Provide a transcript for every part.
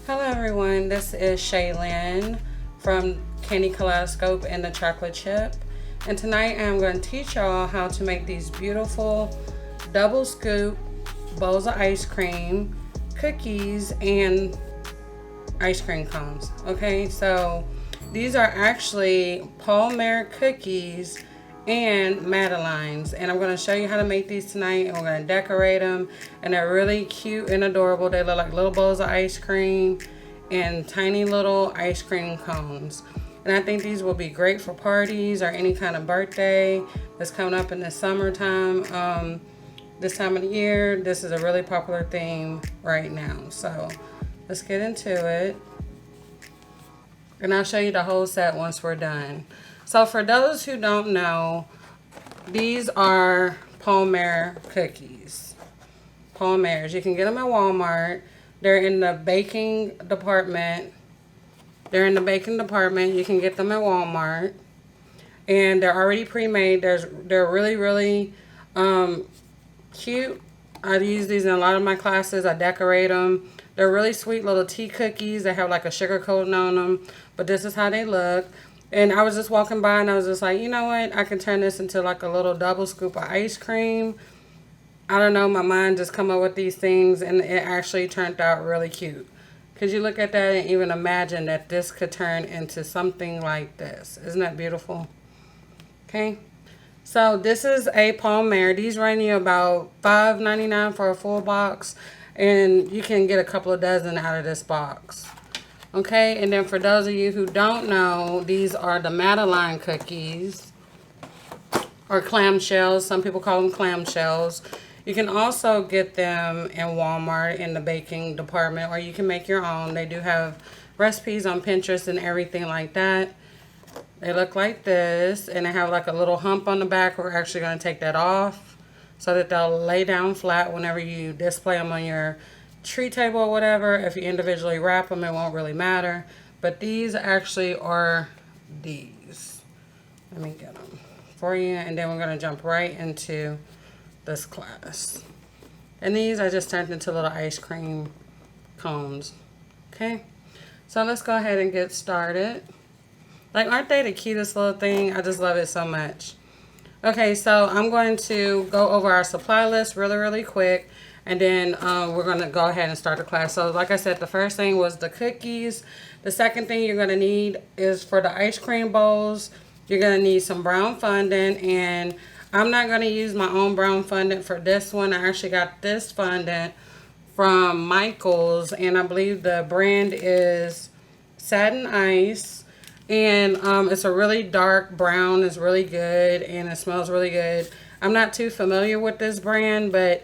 Hello everyone, this is Shaylin from Candy Kaleidoscope and the Chocolate Chip. And tonight I'm going to teach y'all how to make these beautiful double scoop bowls of ice cream, cookies, and ice cream cones. Okay, so these are actually palmier cookies and madeleines, and I'm going to show you how to make these tonight, and we're going to decorate them, and they're really cute and adorable. They look like little bowls of ice cream and tiny little ice cream cones, and I think these will be great for parties or any kind of birthday that's coming up in the summertime. This time of the year, this is a really popular theme right now. So let's get into it, and I'll show you the whole set once we're done. So for those who don't know, these are palmier cookies. Palmiers. You can get them at Walmart. They're in the baking department. You can get them at Walmart. And they're already pre-made. They're really, really cute. I use these in a lot of my classes. I decorate them. They're really sweet little tea cookies. They have like a sugar coating on them. But this is how they look. And I was just walking by and I was just like, you know what? I can turn this into like a little double scoop of ice cream. I don't know. My mind just come up with these things, and it actually turned out really cute. Could you look at that and even imagine that this could turn into something like this? Isn't that beautiful? Okay. So this is a palmier. These run you about $5.99 for a full box. And you can get a couple of dozen out of this box. Okay, and then for those of you who don't know, these are the madeleine cookies, or clamshells. Some people call them clamshells. You can also get them in Walmart in the baking department, or you can make your own. They do have recipes on Pinterest and everything like that. They look like this, and they have like a little hump on the back. We're actually going to take that off so that they'll lay down flat whenever you display them on your tree table or whatever. If you individually wrap them, it won't really matter. But these actually are these. Let me get them for you, and then we're going to jump right into this class. And these I just turned into little ice cream cones. Okay, so let's go ahead and get started. Like, aren't they the cutest little thing? I just love it so much. Okay, so I'm going to go over our supply list really, really quick. And then we're going to go ahead and start the class. So like I said, the first thing was the cookies. The second thing you're going to need is for the ice cream bowls, you're going to need some brown fondant. And I'm not going to use my own brown fondant for this one. I actually got this fondant from Michael's. And I believe the brand is Satin Ice. And it's a really dark brown. It's really good. And it smells really good. I'm not too familiar with this brand, but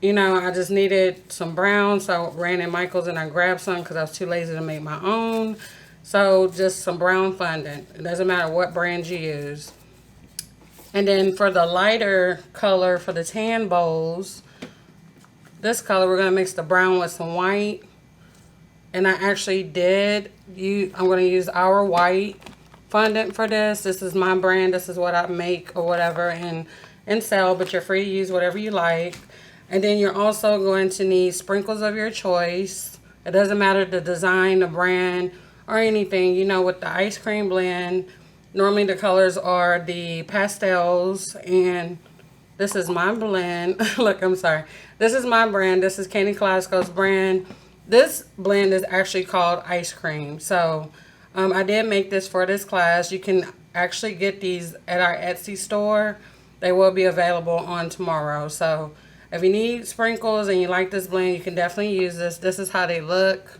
you know, I just needed some brown, so I ran in Michael's and I grabbed some because I was too lazy to make my own. So just some brown fondant. It doesn't matter what brand you use. And then for the lighter color for the tan bowls, this color, we're going to mix the brown with some white. And I actually I'm going to use our white fondant for this. This is my brand. This is what I make or whatever and sell, but you're free to use whatever you like. And then you're also going to need sprinkles of your choice. It doesn't matter the design, the brand, or anything. You know, with the ice cream blend, normally the colors are the pastels. And this is my blend. Look, I'm sorry. This is my brand. This is Candy Kaleidoscope's brand. This blend is actually called ice cream. So I did make this for this class. You can actually get these at our Etsy store. They will be available on tomorrow. So if you need sprinkles and you like this blend, you can definitely use this. This is how they look.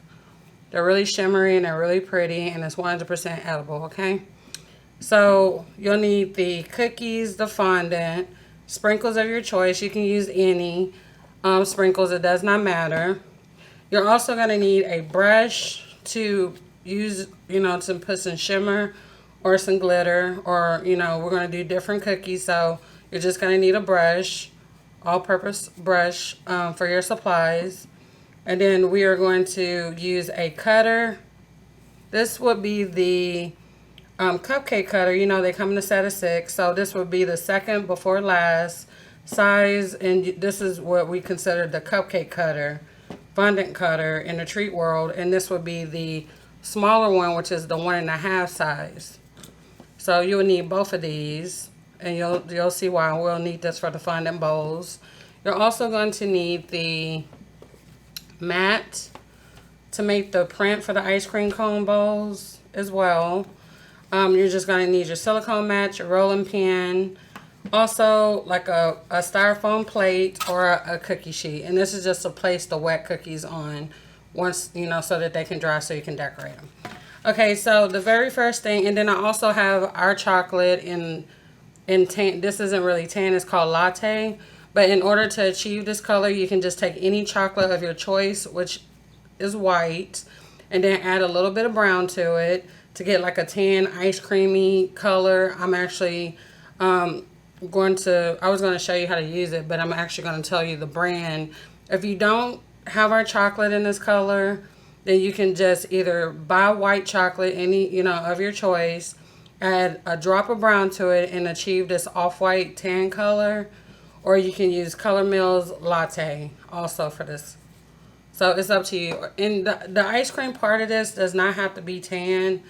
They're really shimmery and they're really pretty, and it's 100% edible, okay? So you'll need the cookies, the fondant, sprinkles of your choice. You can use any sprinkles. It does not matter. You're also going to need a brush to use, you know, to put some shimmer or some glitter, or, you know, we're going to do different cookies. So you're just going to need a brush. All-purpose brush for your supplies. And then we are going to use a cutter. This would be the cupcake cutter. You know, they come in a set of 6. So this would be the second before last size. And this is what we consider the cupcake cutter. fondant cutter in the treat world, and this would be the smaller one, which is the 1.5 size. So you'll need both of these, and you'll see why we'll need this for the fondant bowls. You're also going to need the mat to make the print for the ice cream cone bowls as well. You're just going to need your silicone mat, your rolling pin, also like a styrofoam plate or a cookie sheet. And this is just to place the wet cookies on once, you know, so that they can dry so you can decorate them. Okay, so the very first thing, and then I also have our chocolate in tan. This isn't really tan, it's called latte. But in order to achieve this color, you can just take any chocolate of your choice, which is white, and then add a little bit of brown to it to get like a tan ice creamy color. I'm actually I was going to show you how to use it, but I'm actually going to tell you the brand. If you don't have our chocolate in this color, then you can just either buy white chocolate, any, you know, of your choice, add a drop of brown to it and achieve this off-white tan color, or you can use Color Mill's latte also for this. So it's up to you. And the ice cream part of this does not have to be tan.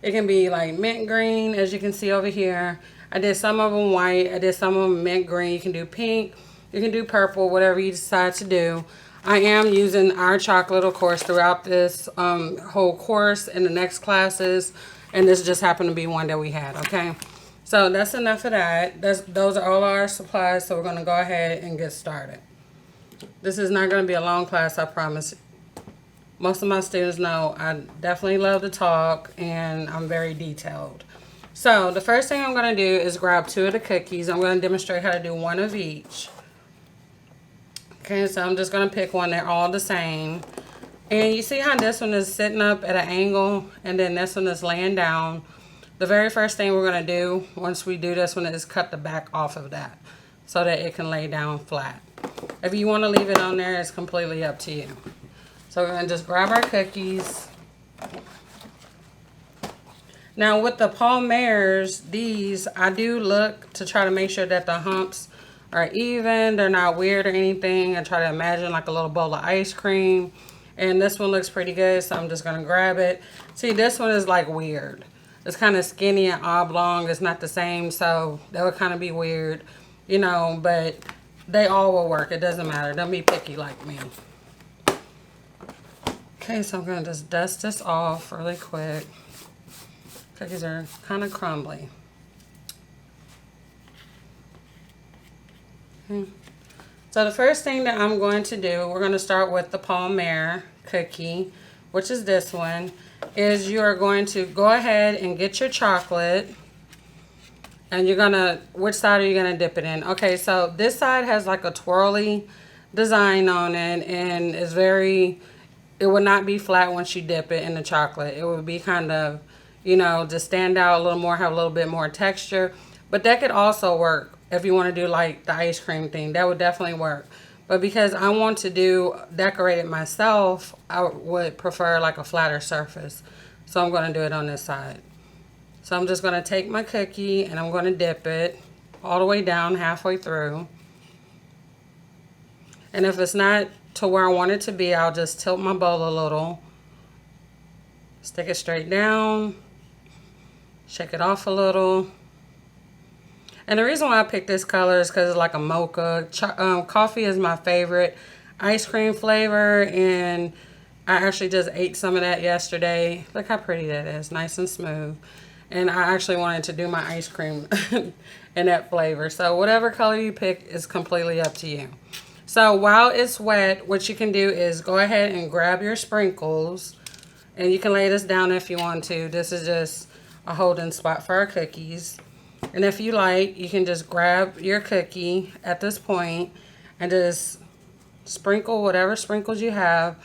It can be like mint green, as you can see over here. I did some of them white. I did some of them mint green. You can do pink. You can do purple, whatever you decide to do. I am using our chocolate, of course, throughout this whole course and the next classes. And this just happened to be one that we had, okay? So that's enough of that. Those are all our supplies, so we're going to go ahead and get started. This is not going to be a long class, I promise. Most of my students know I definitely love to talk, and I'm very detailed. So the first thing I'm going to do is grab 2 of the cookies. I'm going to demonstrate how to do 1 of each. Okay, so I'm just going to pick one. They're all the same. And you see how this one is sitting up at an angle, and then this one is laying down. The very first thing we're going to do once we do this one is cut the back off of that so that it can lay down flat. If you want to leave it on there, it's completely up to you. So we're going to just grab our cookies. Now with the palmiers, these, I do look to try to make sure that the humps are even. They're not weird or anything. I try to imagine like a little bowl of ice cream. And this one looks pretty good, so I'm just going to grab it. See, this one is like weird. It's kind of skinny and oblong. It's not the same, so that would kind of be weird, you know, but they all will work. It doesn't matter. Don't be picky like me. Okay, so I'm going to just dust this off really quick. Cookies are kind of crumbly. Okay. So the first thing that I'm going to do, we're going to start with the palmier cookie, which is this one, is you are going to go ahead and get your chocolate. And you're going to, which side are you going to dip it in? Okay, so this side has like a twirly design on it, and it's very, it will not be flat once you dip it in the chocolate. It will be kind of, you know, just stand out a little more, have a little bit more texture. But that could also work if you want to do like the ice cream thing. That would definitely work. But because I want to decorate it myself, I would prefer like a flatter surface. So I'm going to do it on this side. So I'm just going to take my cookie and I'm going to dip it all the way down halfway through. And if it's not to where I want it to be, I'll just tilt my bowl a little. Stick it straight down. Shake it off a little. And the reason why I picked this color is because it's like a mocha. Coffee is my favorite ice cream flavor, and I actually just ate some of that yesterday. Look how pretty that is, nice and smooth. And I actually wanted to do my ice cream in that flavor. So whatever color you pick is completely up to you. So while it's wet, what you can do is go ahead and grab your sprinkles. And you can lay this down if you want to. This is just a holding spot for our cookies. And if you like, you can just grab your cookie at this point and just sprinkle whatever sprinkles you have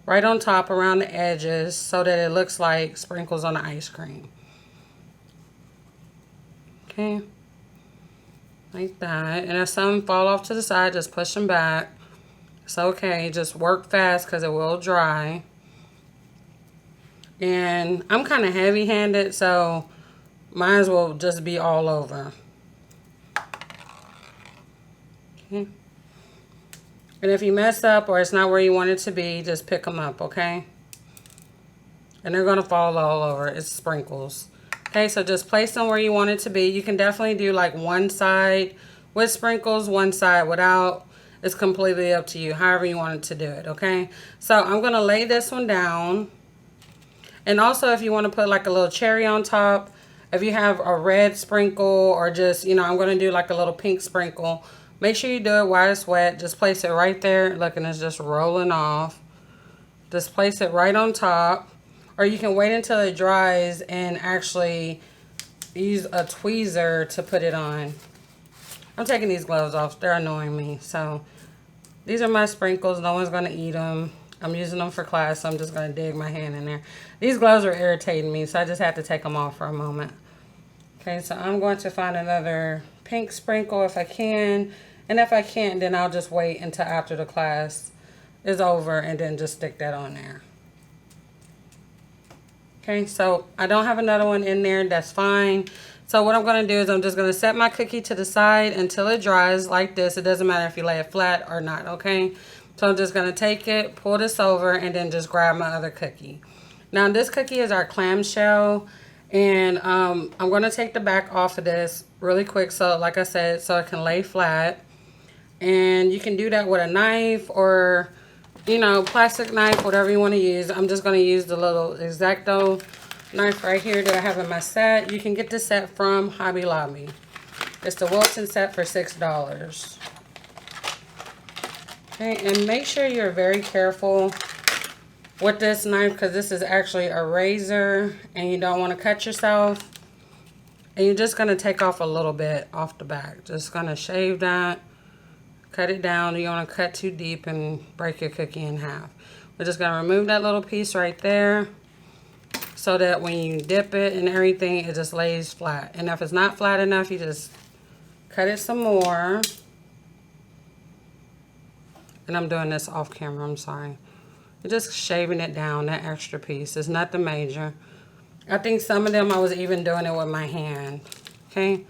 right on top around the edges so that it looks like sprinkles on the ice cream. Okay, like that. And if some fall off to the side, just push them back. It's okay, just work fast because it will dry. And I'm kind of heavy-handed, so mine will just be all over. Okay. And if you mess up or it's not where you want it to be, just pick them up, okay? And they're going to fall all over. It's sprinkles. Okay, so just place them where you want it to be. You can definitely do like one side with sprinkles, one side without. It's completely up to you, however you want it to do it, okay? So I'm going to lay this one down. And also if you want to put like a little cherry on top, if you have a red sprinkle or just, you know, I'm going to do like a little pink sprinkle. Make sure you do it while it's wet. Just place it right there. Look, and it's just rolling off. Just place it right on top. Or you can wait until it dries and actually use a tweezer to put it on. I'm taking these gloves off. They're annoying me. So these are my sprinkles. No one's going to eat them. I'm using them for class, so I'm just going to dig my hand in there. These gloves are irritating me, so I just had to take them off for a moment. Okay, so I'm going to find another pink sprinkle if I can. And if I can't, then I'll just wait until after the class is over and then just stick that on there. Okay, so I don't have another one in there. That's fine. So what I'm going to do is I'm just going to set my cookie to the side until it dries like this. It doesn't matter if you lay it flat or not, okay? So I'm just going to take it, pull this over, and then just grab my other cookie. Now this cookie is our clamshell. And I'm going to take the back off of this really quick. So like I said, so it can lay flat. And you can do that with a knife or, you know, plastic knife, whatever you want to use. I'm just going to use the little X-Acto knife right here that I have in my set. You can get this set from Hobby Lobby. It's the Wilson set for $6. Okay, and make sure you're very careful with this knife because this is actually a razor and you don't want to cut yourself. And you're just going to take off a little bit off the back. Just going to shave that. Cut it down. You don't want to cut too deep and break your cookie in half. We're just going to remove that little piece right there so that when you dip it and everything, it just lays flat. And if it's not flat enough, you just cut it some more. And I'm doing this off camera, I'm sorry. You're just shaving it down, that extra piece. It's nothing major. I think some of them I was even doing it with my hand. Okay?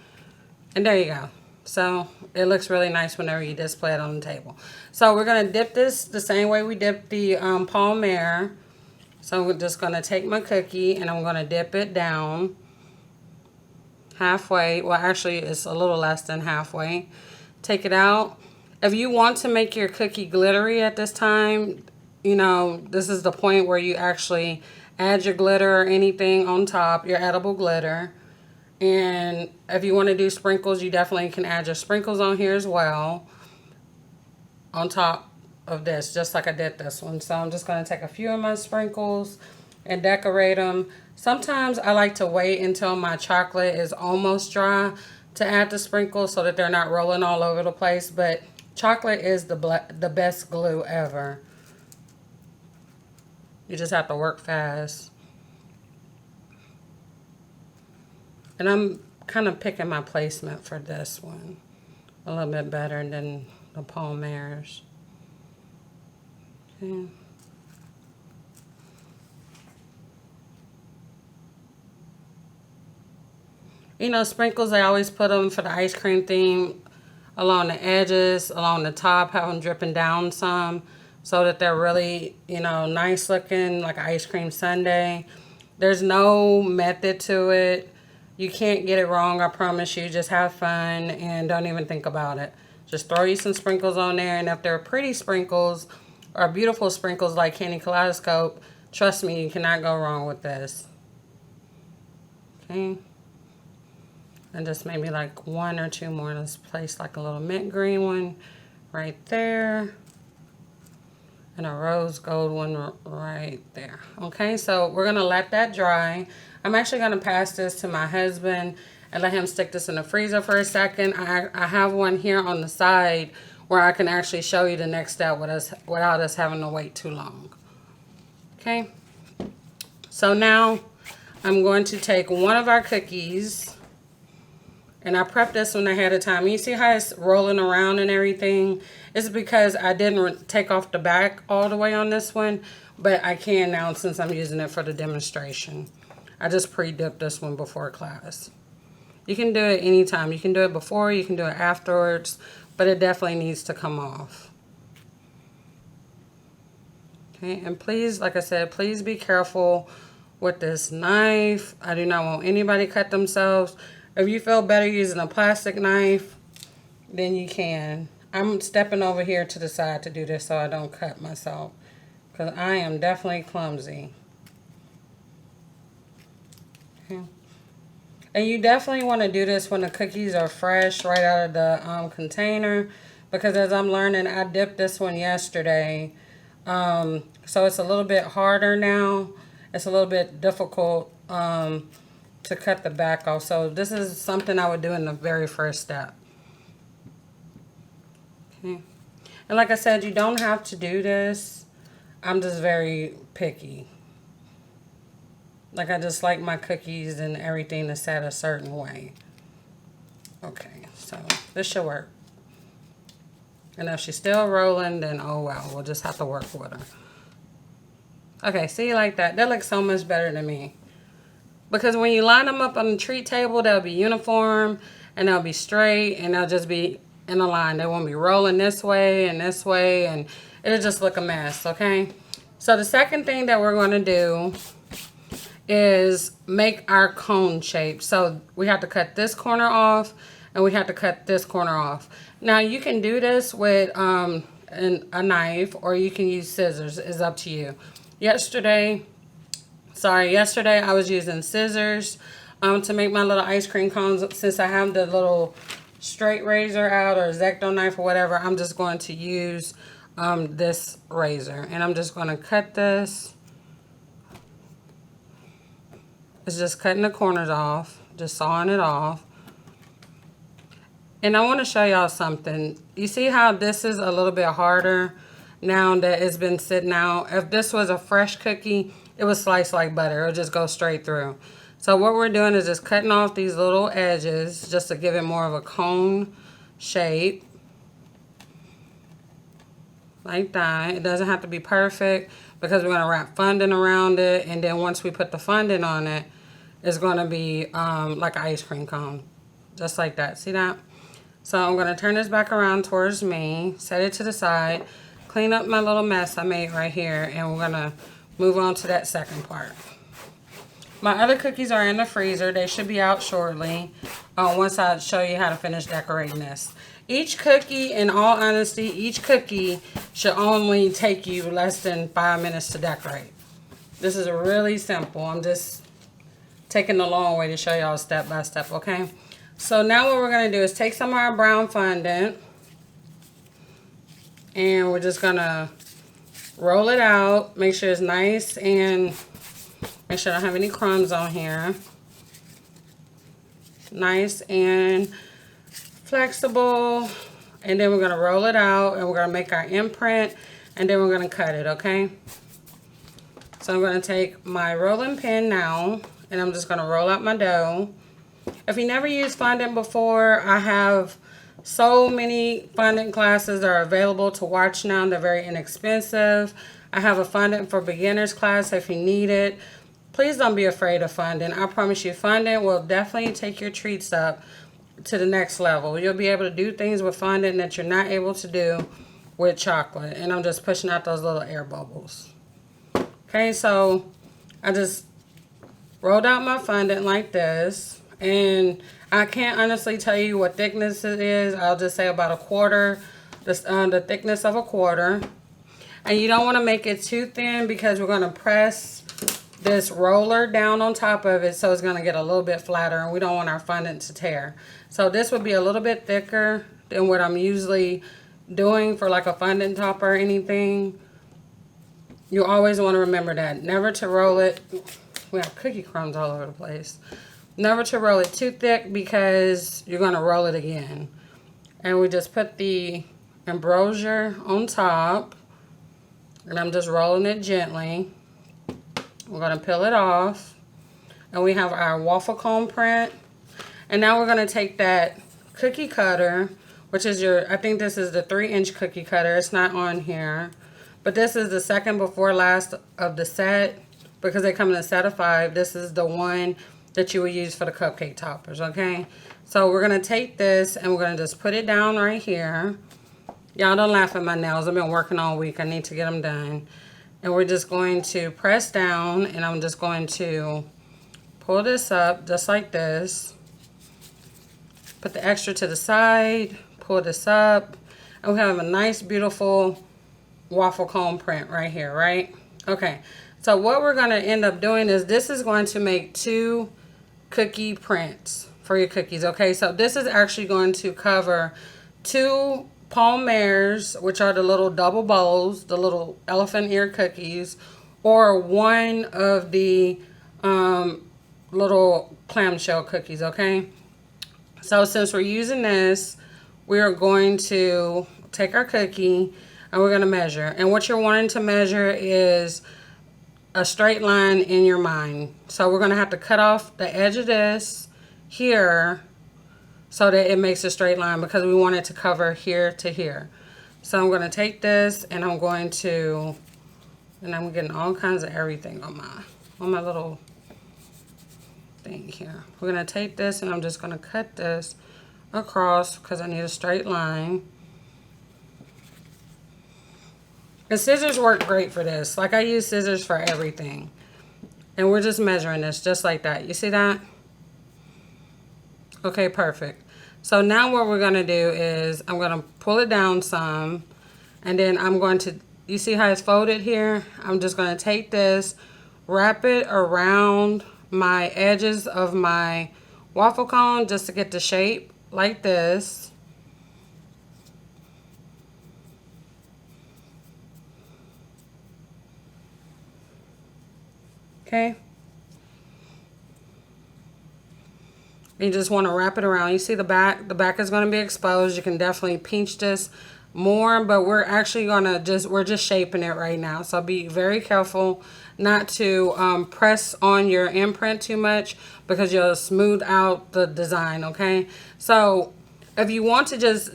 And there you go. So it looks really nice whenever you display it on the table. So we're going to dip this the same way we dipped the palmier. So we're just going to take my cookie and I'm going to dip it down halfway. Well, actually, it's a little less than halfway. Take it out. If you want to make your cookie glittery at this time, you know, this is the point where you actually add your glitter or anything on top, your edible glitter. And if you want to do sprinkles, you definitely can add your sprinkles on here as well. On top of this, just like I did this one. So I'm just going to take a few of my sprinkles and decorate them. Sometimes I like to wait until my chocolate is almost dry to add the sprinkles so that they're not rolling all over the place. But chocolate is the best glue ever. You just have to work fast. And I'm kind of picking my placement for this one a little bit better than the palmiers. Okay. You know, sprinkles, I always put them for the ice cream theme along the edges, along the top, have them dripping down some so that they're really, you know, nice looking, like an ice cream sundae. There's no method to it. You can't get it wrong, I promise you. Just have fun and don't even think about it. Just throw you some sprinkles on there, and if they're pretty sprinkles or beautiful sprinkles like Candy Kaleidoscope, trust me, you cannot go wrong with this. Okay. And just maybe like one or two more. Let's place like a little mint green one right there. And a rose gold one right there. Okay, so we're going to let that dry. I'm actually going to pass this to my husband and let him stick this in the freezer for a second. I have one here on the side where I can actually show you the next step without us having to wait too long. Okay, so now I'm going to take one of our cookies. And I prepped this one ahead of time. You see how it's rolling around and everything? It's because I didn't take off the back all the way on this one. But I can now since I'm using it for the demonstration. I just pre-dipped this one before class. You can do it anytime. You can do it before, you can do it afterwards. But it definitely needs to come off. Okay, and please, like I said, please be careful with this knife. I do not want anybody cut themselves. If you feel better using a plastic knife, then you can. I'm stepping over here to the side to do this so I don't cut myself, because I am definitely clumsy. Okay. And you definitely want to do this when the cookies are fresh right out of the container, because as I'm learning, I dipped this one yesterday. So it's a little bit harder now. It's a little bit difficult to cut the back off. So this is something I would do in the very first step. Okay. And like I said, you don't have to do this. I'm just very picky. Like, I just like my cookies and everything to set a certain way. Okay, so this should work. And if she's still rolling, then oh well, we'll just have to work with her. Okay, see, like that. That looks so much better to me. Because when you line them up on the treat table, they'll be uniform, and they'll be straight, and they'll just be in a line. They won't be rolling this way, and it'll just look a mess, okay? So the second thing that we're going to do is make our cone shape. So we have to cut this corner off, and we have to cut this corner off. Now you can do this with a knife, or you can use scissors. It's up to you. Yesterday I was using scissors to make my little ice cream cones. Since I have the little straight razor out, or X-Acto knife or whatever, I'm just going to use this razor, and I'm just going to cut this. It's just cutting the corners off, just sawing it off. And I want to show y'all something. You see how this is a little bit harder now that it's been sitting out? If this was a fresh cookie, it would slice like butter. It would just go straight through. So what we're doing is just cutting off these little edges just to give it more of a cone shape. Like that. It doesn't have to be perfect, because we're going to wrap fondant around it. And then once we put the fondant on it, it's going to be like an ice cream cone. Just like that. See that? So I'm going to turn this back around towards me, set it to the side, clean up my little mess I made right here, and we're going to move on to that second part. My other cookies are in the freezer. They should be out shortly once I show you how to finish decorating this. Each cookie, in all honesty, each cookie should only take you less than 5 minutes to decorate. This is really simple. I'm just taking the long way to show y'all step by step, okay? So now what we're going to do is take some of our brown fondant, and we're just going to roll it out. Make sure it's nice, and make sure I don't have any crumbs on here. Nice and flexible. And then we're going to roll it out, and we're going to make our imprint, and then we're going to cut it, okay? So I'm going to take my rolling pin now, and I'm just going to roll out my dough. If you never used fondant before, I have so many fondant classes that are available to watch now. They're very inexpensive. I have a fondant for beginners class if you need it. Please don't be afraid of fondant. I promise you, fondant will definitely take your treats up to the next level. You'll be able to do things with fondant that you're not able to do with chocolate. And I'm just pushing out those little air bubbles. Okay, so I just rolled out my fondant like this. And I can't honestly tell you what thickness it is. I'll just say about a quarter, the thickness of a quarter. And you don't want to make it too thin, because we're going to press this roller down on top of it, so it's going to get a little bit flatter, and we don't want our fondant to tear. So this would be a little bit thicker than what I'm usually doing for like a fondant top or anything. You always want to remember that. Never to roll it. We have cookie crumbs all over the place. Never to roll it too thick, because you're going to roll it again. And we just put the embroider on top. And I'm just rolling it gently. We're going to peel it off. And we have our waffle cone print. And now we're going to take that cookie cutter, which is I think this is the 3-inch cookie cutter. It's not on here. But this is the second before last of the set, because they come in a set of 5. This is the one that you would use for the cupcake toppers, okay? So we're going to take this, and we're going to just put it down right here. Y'all don't laugh at my nails. I've been working all week. I need to get them done. And we're just going to press down, and I'm just going to pull this up just like this. Put the extra to the side, pull this up, and we have a nice, beautiful waffle cone print right here, right? Okay, so what we're gonna end up doing is this is going to make 2 cookie prints for your cookies, okay? So this is actually going to cover 2 palmiers, which are the little double bowls, the little elephant ear cookies, or 1 of the little clamshell cookies, okay? So since we're using this, we are going to take our cookie and we're going to measure. And what you're wanting to measure is a straight line in your mind. So we're going to have to cut off the edge of this here so that it makes a straight line, because we want it to cover here to here. So I'm going to take this and I'm going to, and I'm getting all kinds of everything on my little thing here. We're going to take this and I'm just going to cut this across because I need a straight line. And scissors work great for this. Like, I use scissors for everything. And we're just measuring this just like that. You see that? Okay, perfect. So now what we're going to do is I'm going to pull it down some, and then I'm going to, you see how it's folded here? I'm just going to take this, wrap it around my edges of my waffle cone just to get the shape like this. Okay. You just want to wrap it around. You see the back? The back is going to be exposed. You can definitely pinch this more, but we're actually going to we're just shaping it right now. So be very careful not to press on your imprint too much, because you'll smooth out the design, okay? So if you want to just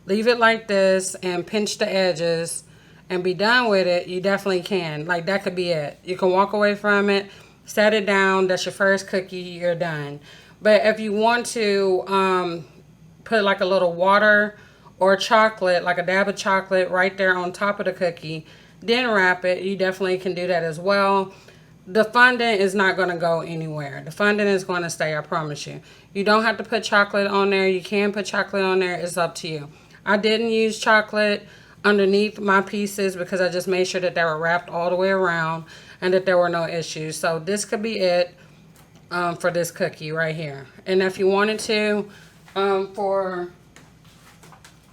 leave it like this and pinch the edges and be done with it, you definitely can. Like, that could be it. You can walk away from it, set it down. That's your first cookie. You're done. But if you want to put like a little water or chocolate, like a dab of chocolate right there on top of the cookie, then wrap it, you definitely can do that as well. The fondant is not going to go anywhere. The fondant is going to stay, I promise you. You don't have to put chocolate on there. You can put chocolate on there. It's up to you. I didn't use chocolate underneath my pieces because I just made sure that they were wrapped all the way around and that there were no issues. So this could be it for this cookie right here. And if you wanted to, for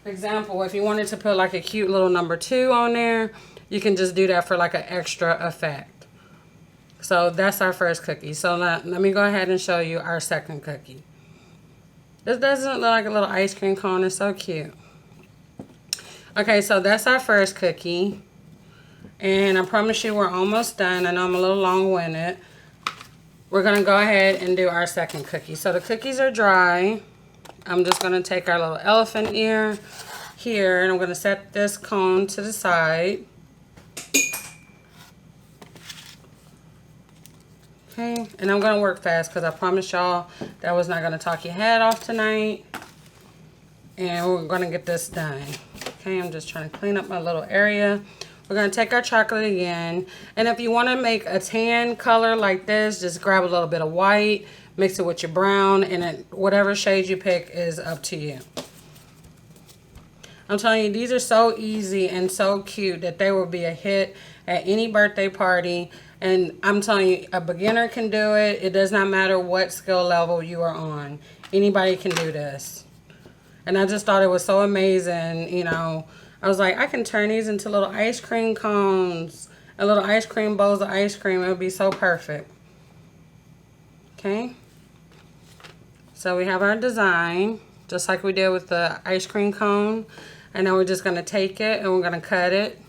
example, if you wanted to put like a cute little number 2 on there, you can just do that for like an extra effect. So that's our first cookie. So let me go ahead and show you our second cookie. This doesn't look like a little ice cream cone. It's so cute. Okay, so that's our first cookie. And I promise you we're almost done. I know I'm a little long-winded. We're going to go ahead and do our second cookie. So the cookies are dry. I'm just going to take our little elephant ear here, and I'm going to set this cone to the side. Okay, and I'm going to work fast because I promise y'all that was not going to talk your head off tonight. And we're going to get this done. Okay, I'm just trying to clean up my little area. We're going to take our chocolate again. And if you want to make a tan color like this, just grab a little bit of white, mix it with your brown, and whatever shade you pick is up to you. I'm telling you, these are so easy and so cute that they will be a hit at any birthday party. And I'm telling you, a beginner can do it. It does not matter what skill level you are on. Anybody can do this. And I just thought it was so amazing, you know. I was like, I can turn these into little ice cream cones and little ice cream bowls of ice cream. It would be so perfect. Okay. So we have our design, just like we did with the ice cream cone. And now we're just going to take it and we're going to cut it.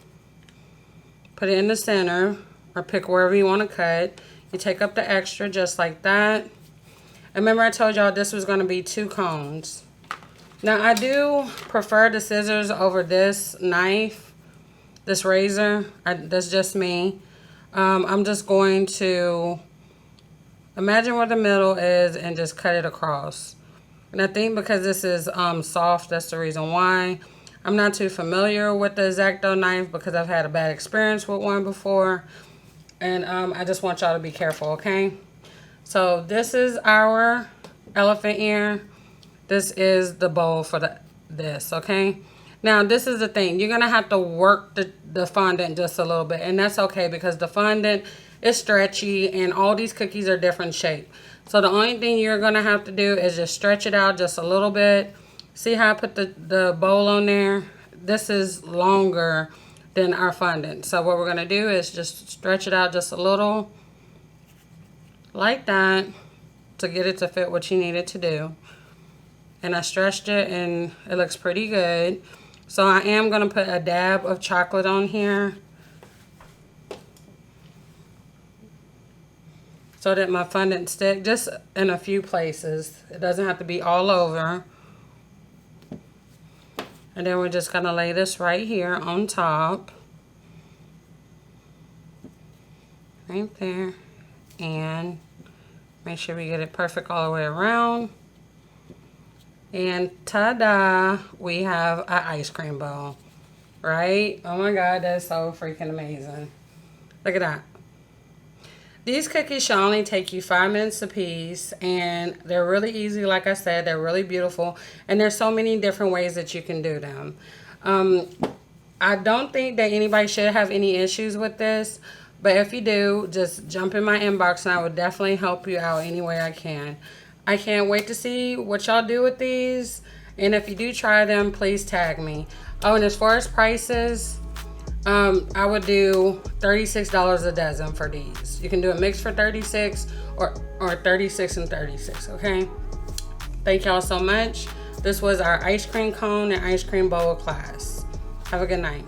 Put it in the center, or pick wherever you want to cut. You take up the extra just like that. And remember I told y'all this was going to be 2 cones. Now I do prefer the scissors over this knife, this razor. That's just me. I'm just going to imagine where the middle is and just cut it across. And I think because this is soft, that's the reason why. I'm not too familiar with the X-Acto knife because I've had a bad experience with one before. And I just want y'all to be careful, okay? So this is our elephant ear. This is the bowl for this, okay? Now, this is the thing. You're going to have to work the fondant just a little bit. And that's okay because the fondant is stretchy and all these cookies are different shape. So the only thing you're going to have to do is just stretch it out just a little bit. See how I put the bowl on there? This is longer than our fondant. So what we're going to do is just stretch it out just a little like that to get it to fit what you need it to do. And I stretched it and it looks pretty good. So I am going to put a dab of chocolate on here so that my fondant stick just in a few places. It doesn't have to be all over. And then we're just going to lay this right here on top. Right there. And make sure we get it perfect all the way around. And ta-da, we have an ice cream bowl, right? Oh my God, that's so freaking amazing. Look at that. These cookies should only take you 5 minutes a piece, and they're really easy. Like I said, they're really beautiful, and there's so many different ways that you can do them. I don't think that anybody should have any issues with this, but if you do, just jump in my inbox, and I would definitely help you out any way I can. I can't wait to see what y'all do with these. And if you do try them, please tag me. Oh, and as far as prices, I would do $36 a dozen for these. You can do a mix for $36 or $36 and $36, okay? Thank y'all so much. This was our ice cream cone and ice cream bowl class. Have a good night.